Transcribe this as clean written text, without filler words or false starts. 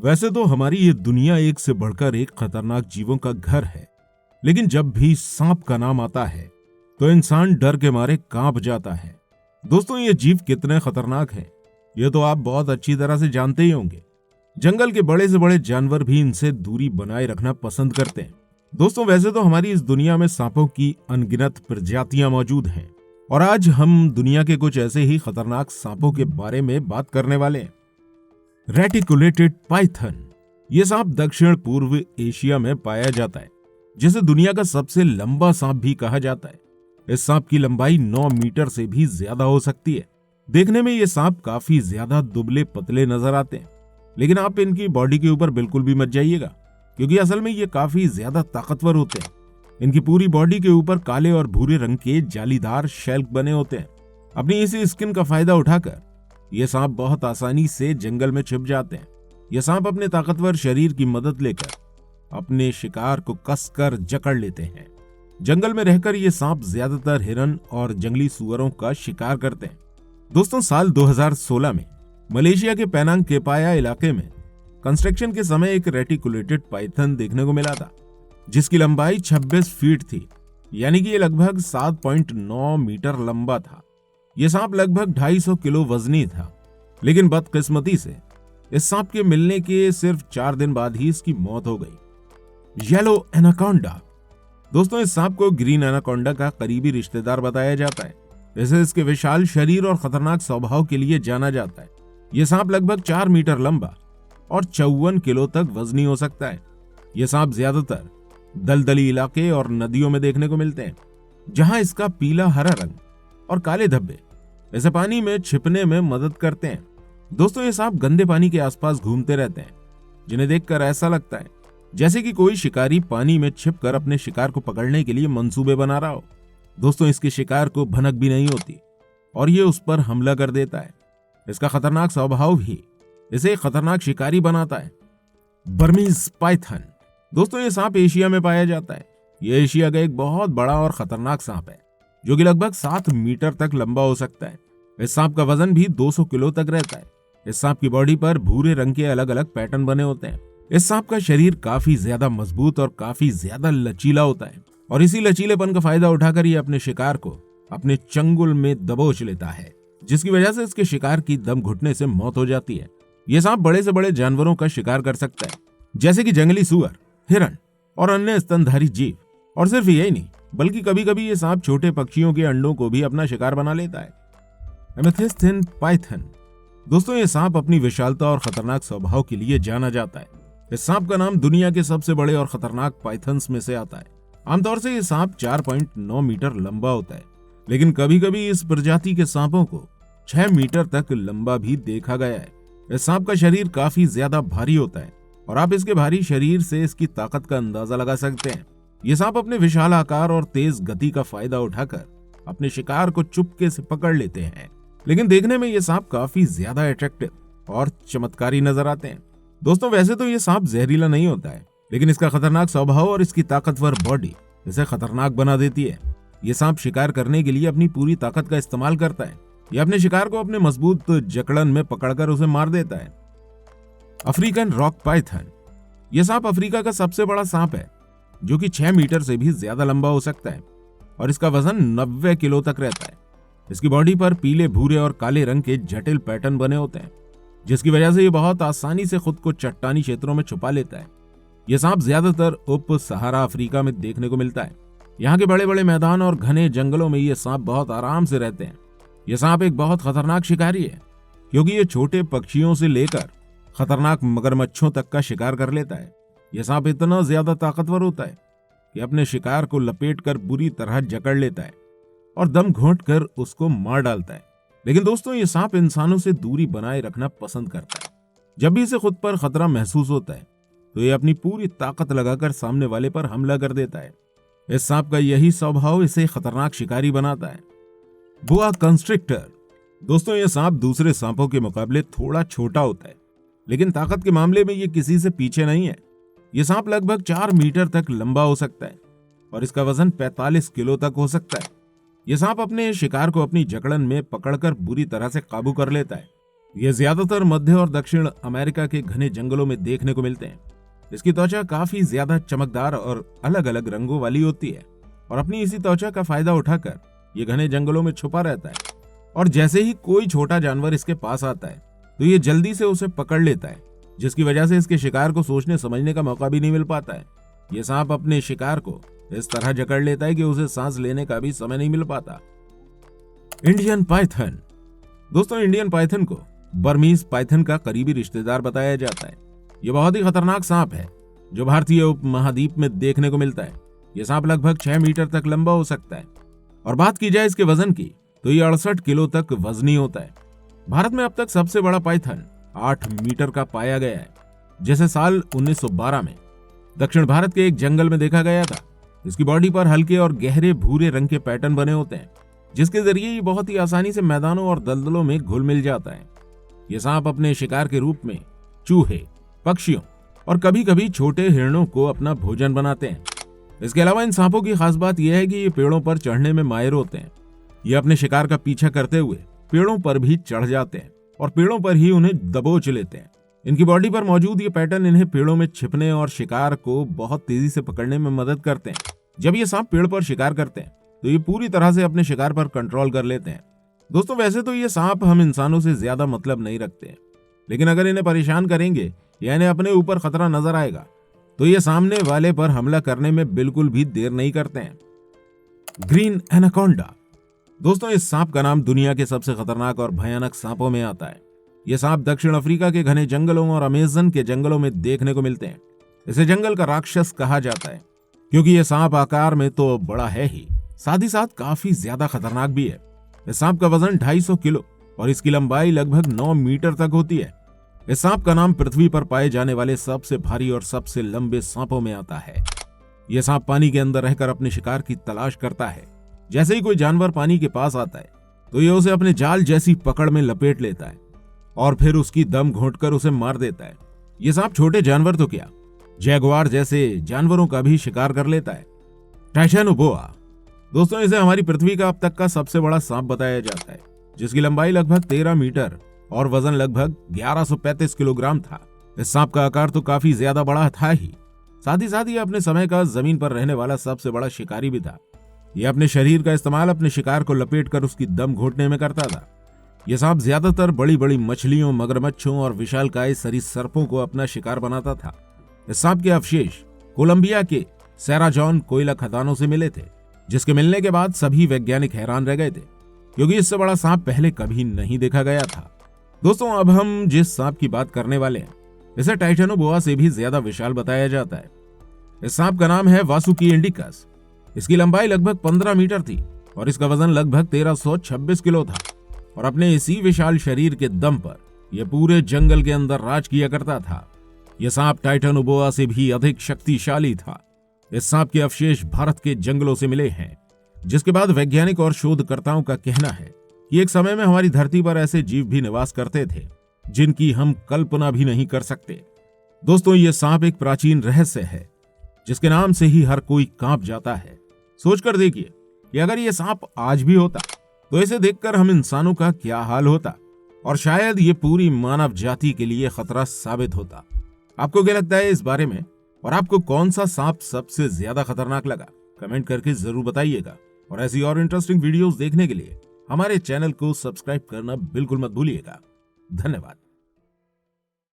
वैसे तो हमारी ये दुनिया एक से बढ़कर एक खतरनाक जीवों का घर है, लेकिन जब भी सांप का नाम आता है तो इंसान डर के मारे कांप जाता है। दोस्तों, ये जीव कितने खतरनाक हैं, ये तो आप बहुत अच्छी तरह से जानते ही होंगे। जंगल के बड़े से बड़े जानवर भी इनसे दूरी बनाए रखना पसंद करते हैं। दोस्तों, वैसे तो हमारी इस दुनिया में सांपों की अनगिनत प्रजातियां मौजूद हैं और आज हम दुनिया के कुछ ऐसे ही खतरनाक सांपों के बारे में बात करने वाले हैं। Reticulated Python. यह सांप दक्षिण पूर्व एशिया में पाया जाता है, जिसे दुनिया का सबसे लंबा सांप भी कहा जाता है। इस सांप की लंबाई 9 मीटर से भी ज्यादा हो सकती है। देखने में ये सांप काफी ज्यादा दुबले पतले नजर आते हैं, लेकिन आप इनकी बॉडी के ऊपर बिल्कुल भी मत जाइएगा, क्योंकि असल में ये काफी ज्यादा ताकतवर होते हैं। इनकी पूरी बॉडी के ऊपर काले और भूरे रंग के जालीदार शेल्क बने होते हैं। अपनी इसी स्किन का फायदा उठाकर ये सांप बहुत आसानी से जंगल में छिप जाते हैं। ये सांप अपने ताकतवर शरीर की मदद लेकर अपने शिकार को कसकर जकड़ लेते हैं। जंगल में रहकर ये सांप ज्यादातर हिरन और जंगली सुअरों का शिकार करते हैं। दोस्तों, साल 2016 में मलेशिया के पेनांग केपाया इलाके में कंस्ट्रक्शन के समय एक रेटिकुलेटेड पाइथन देखने को मिला था, जिसकी लंबाई 26 फीट थी, यानी कि ये लगभग 7.9 मीटर लंबा था। यह सांप लगभग 250 किलो वजनी था, लेकिन बदकिस्मती से इस सांप के मिलने के सिर्फ 4 दिन बाद ही इसकी मौत हो गई। Yellow anaconda. दोस्तों, इस सांप को ग्रीन एनाकोंडा का करीबी रिश्तेदार बताया जाता है। इसे इसके विशाल शरीर और खतरनाक स्वभाव के लिए जाना जाता है। यह सांप लगभग 4 मीटर लंबा और 54 किलो तक वजनी हो सकता है। यह सांप ज्यादातर दलदली इलाके और नदियों में देखने को मिलते हैं, जहां इसका पीला हरा रंग और काले धब्बे इसे पानी में छिपने में मदद करते हैं। दोस्तों, ये सांप गंदे पानी के आसपास घूमते रहते हैं, जिन्हें देखकर ऐसा लगता है जैसे कि कोई शिकारी पानी में छिपकर अपने शिकार को पकड़ने के लिए मंसूबे बना रहा हो। दोस्तों, इसके शिकार को भनक भी नहीं होती और ये उस पर हमला कर देता है। इसका खतरनाक स्वभाव ही इसे खतरनाक शिकारी बनाता है। Burmese Python. दोस्तों, ये सांप एशिया में पाया जाता है। यह एशिया का एक बहुत बड़ा और खतरनाक सांप है, जो कि लगभग 7 मीटर तक लंबा हो सकता है। इस सांप का वजन भी 200 किलो तक रहता है। इस सांप की बॉडी पर भूरे रंग के अलग अलग पैटर्न बने होते हैं। इस सांप का शरीर काफी ज्यादा मजबूत और काफी ज्यादा लचीला होता है, और इसी लचीलेपन का फायदा उठाकर ये अपने शिकार को अपने चंगुल में दबोच लेता है, जिसकी वजह से इसके शिकार की दम घुटने से मौत हो जाती है। यह सांप बड़े से बड़े जानवरों का शिकार कर सकता है, जैसे कि जंगली सुअर, हिरन और अन्य स्तनधारी जीव। और सिर्फ यही नहीं, बल्कि कभी कभी ये सांप छोटे पक्षियों के अंडों को भी अपना शिकार बना लेता है। एमेथिस्टिन पाइथन। दोस्तों, ये सांप अपनी विशालता और खतरनाक स्वभाव के लिए जाना जाता है। इस सांप का नाम दुनिया के सबसे बड़े और खतरनाक पाइथन्स में से आता है। आमतौर से ये सांप 4.9 मीटर लंबा होता है, लेकिन कभी कभी इस प्रजाति के सांपों को 6 मीटर तक लंबा भी देखा गया है। इस सांप का शरीर काफी ज्यादा भारी होता है और आप इसके भारी शरीर से इसकी ताकत का अंदाजा लगा सकते हैं। ये सांप अपने विशाल आकार और तेज गति का फायदा उठाकर अपने शिकार को चुपके से पकड़ लेते हैं, लेकिन देखने में ये सांप काफी ज्यादा अट्रैक्टिव और चमत्कारी नजर आते हैं। दोस्तों, वैसे तो ये सांप जहरीला नहीं होता है, लेकिन इसका खतरनाक स्वभाव और इसकी ताकतवर बॉडी इसे खतरनाक बना देती है। ये सांप शिकार करने के लिए अपनी पूरी ताकत का इस्तेमाल करता है। ये अपने शिकार को अपने मजबूत जकड़न में पकड़कर उसे मार देता है। African rock Python. यह सांप अफ्रीका का सबसे बड़ा सांप है, जो कि 6 मीटर से भी ज्यादा लंबा हो सकता है, और इसका वजन 90 किलो तक रहता है। इसकी बॉडी पर पीले, भूरे और काले रंग के जटिल पैटर्न बने होते हैं, जिसकी वजह से ये बहुत आसानी से खुद को चट्टानी क्षेत्रों में छुपा लेता है। यह सांप ज्यादातर उप सहारा अफ्रीका में देखने को मिलता है। यहाँ के बड़े बड़े मैदान और घने जंगलों में ये सांप बहुत आराम से रहते हैं। यह सांप एक बहुत खतरनाक शिकारी है, क्योंकि ये छोटे पक्षियों से लेकर खतरनाक मगरमच्छों तक का शिकार कर लेता है। यह सांप इतना ज्यादा ताकतवर होता है कि अपने शिकार को लपेटकर बुरी तरह जकड़ लेता है और दम घोंट कर उसको मार डालता है। लेकिन दोस्तों, ये सांप इंसानों से दूरी बनाए रखना पसंद करता है। जब भी इसे खुद पर खतरा महसूस होता है, तो ये अपनी पूरी ताकत लगाकर सामने वाले पर हमला कर देता है। इस सांप का यही स्वभाव इसे खतरनाक शिकारी बनाता है। बोआ कंस्ट्रिक्टर। दोस्तों, यह सांप दूसरे सांपों के मुकाबले थोड़ा छोटा होता है, लेकिन ताकत के मामले में ये किसी से पीछे नहीं है। यह सांप लगभग 4 मीटर तक लंबा हो सकता है और इसका वजन 45 किलो तक हो सकता है। यह सांप अपने शिकार को अपनी जकड़न में पकड़कर बुरी तरह से काबू कर लेता है। ये ज्यादातर मध्य और दक्षिण अमेरिका के घने जंगलों में देखने को मिलते हैं। इसकी त्वचा काफी ज्यादा चमकदार और अलग अलग रंगों वाली होती है और अपनी इसी त्वचा का फायदा उठाकर ये घने जंगलों में छुपा रहता है। और जैसे ही कोई छोटा जानवर इसके पास आता है तो ये जल्दी से उसे पकड़ लेता है, जिसकी वजह से इसके शिकार को सोचने समझने का मौका भी नहीं मिल पाता है। ये सांप अपने शिकार को इस तरह जकड़ लेता है कि उसे सांस लेने का भी समय नहीं मिल पाता। Indian Python. दोस्तों, इंडियन पाइथन को बर्मीज पाइथन का करीबी रिश्तेदार बताया जाता है। यह बहुत ही खतरनाक सांप है जो भारतीय उपमहाद्वीप में देखने को मिलता है। यह सांप लगभग 6 मीटर तक लंबा हो सकता है और बात की जाए इसके वजन की तो ये 68 किलो तक वजनी होता है। भारत में अब तक सबसे बड़ा पाइथन 8 मीटर का पाया गया है, जैसे साल 1912 में दक्षिण भारत के एक जंगल में देखा गया था। इसकी बॉडी पर हल्के और गहरे भूरे रंग के पैटर्न बने होते हैं, जिसके जरिए ये बहुत ही आसानी से मैदानों और दलदलों में घुल मिल जाता है। ये सांप अपने शिकार के रूप में चूहे, पक्षियों और कभी कभी छोटे हिरणों को अपना भोजन बनाते हैं। इसके अलावा इन सांपों की खास बात यह है कि ये पेड़ों पर चढ़ने में माहिर होते हैं। ये अपने शिकार का पीछा करते हुए पेड़ों पर भी चढ़ जाते हैं और पेड़ों पर ही उन्हें दबोच लेते हैं। इनकी बॉडी पर मौजूद ये पैटर्न इन्हें पेड़ों में छिपने और शिकार को बहुत तेजी से पकड़ने में मदद करते हैं। जब ये सांप पेड़ पर शिकार करते हैं तो ये पूरी तरह से अपने शिकार पर कंट्रोल कर लेते हैं। दोस्तों, वैसे तो ये सांप हम इंसानों से ज्यादा मतलब नहीं रखते हैं, लेकिन अगर इन्हें परेशान करेंगे या इन्हें अपने ऊपर खतरा नजर आएगा तो ये सामने वाले पर हमला करने में बिल्कुल भी देर नहीं करते हैं। Green anaconda. दोस्तों, इस सांप का नाम दुनिया के सबसे खतरनाक और भयानक सांपों में आता है। यह सांप दक्षिण अफ्रीका के घने जंगलों और अमेजन के जंगलों में देखने को मिलते हैं। इसे जंगल का राक्षस कहा जाता है क्योंकि यह सांप आकार में तो बड़ा है ही, साथ ही साथ काफी ज्यादा खतरनाक भी है। इस सांप का वजन 250 किलो और इसकी लंबाई लगभग 9 मीटर तक होती है। इस सांप का नाम पृथ्वी पर पाए जाने वाले सबसे भारी और सबसे लंबे सांपों में आता है। यह सांप पानी के अंदर रहकर अपने शिकार की तलाश करता है। जैसे ही कोई जानवर पानी के पास आता है तो यह उसे अपने जाल जैसी पकड़ में लपेट लेता है और फिर उसकी दम घोंटकर उसे मार देता है। यह सांप छोटे जानवर तो क्या, जैगुआर जैसे जानवरों का भी शिकार कर लेता है। टाइटैनोबोआ। दोस्तों, इसे हमारी पृथ्वी का अब तक का सबसे बड़ा सांप बताया जाता है, जिसकी लंबाई लगभग 13 मीटर और वजन लगभग 1135 किलोग्राम था। इस सांप का आकार तो काफी ज्यादा बड़ा था ही, साथ ही अपने समय का जमीन पर रहने वाला सबसे बड़ा शिकारी भी था। यह अपने शरीर का इस्तेमाल अपने शिकार को लपेटकर उसकी दम घोटने में करता था। यह सांप ज्यादातर बड़ी बड़ी मछलियों, मगरमच्छों और विशालकाय सरीसृपों को अपना शिकार बनाता था। इस सांप के अवशेष कोलंबिया के सेरा जॉन कोयला खदानों से मिले थे, जिसके मिलने के बाद सभी वैज्ञानिक हैरान रह गए थे क्योंकि इससे बड़ा सांप पहले कभी नहीं देखा गया था। दोस्तों, अब हम जिस सांप की बात करने वाले हैं इसे टाइटैनोबोआ से भी ज्यादा विशाल बताया जाता है। इस सांप का नाम है वासुकी इंडिकस। इसकी लंबाई लगभग 15 मीटर थी और इसका वजन लगभग 1326 किलो था और अपने इसी विशाल शरीर के दम पर यह पूरे जंगल के अंदर राज किया करता था। यह सांप टाइटैनोबोआ से भी अधिक शक्तिशाली था। इस सांप के अवशेष भारत के जंगलों से मिले हैं, जिसके बाद वैज्ञानिक और शोधकर्ताओं का कहना है कि एक समय में हमारी धरती पर ऐसे जीव भी निवास करते थे जिनकी हम कल्पना भी नहीं कर सकते। दोस्तों, यह सांप एक प्राचीन रहस्य है जिसके नाम से ही हर कोई कांप जाता है। सोचकर देखिए कि अगर यह सांप आज भी होता तो इसे देखकर हम इंसानों का क्या हाल होता और शायद ये पूरी मानव जाति के लिए खतरा साबित होता। आपको क्या लगता है इस बारे में और आपको कौन सा सांप सबसे ज्यादा खतरनाक लगा? कमेंट करके जरूर बताइएगा और ऐसी और इंटरेस्टिंग वीडियोस देखने के लिए हमारे चैनल को सब्सक्राइब करना बिल्कुल मत भूलिएगा। धन्यवाद।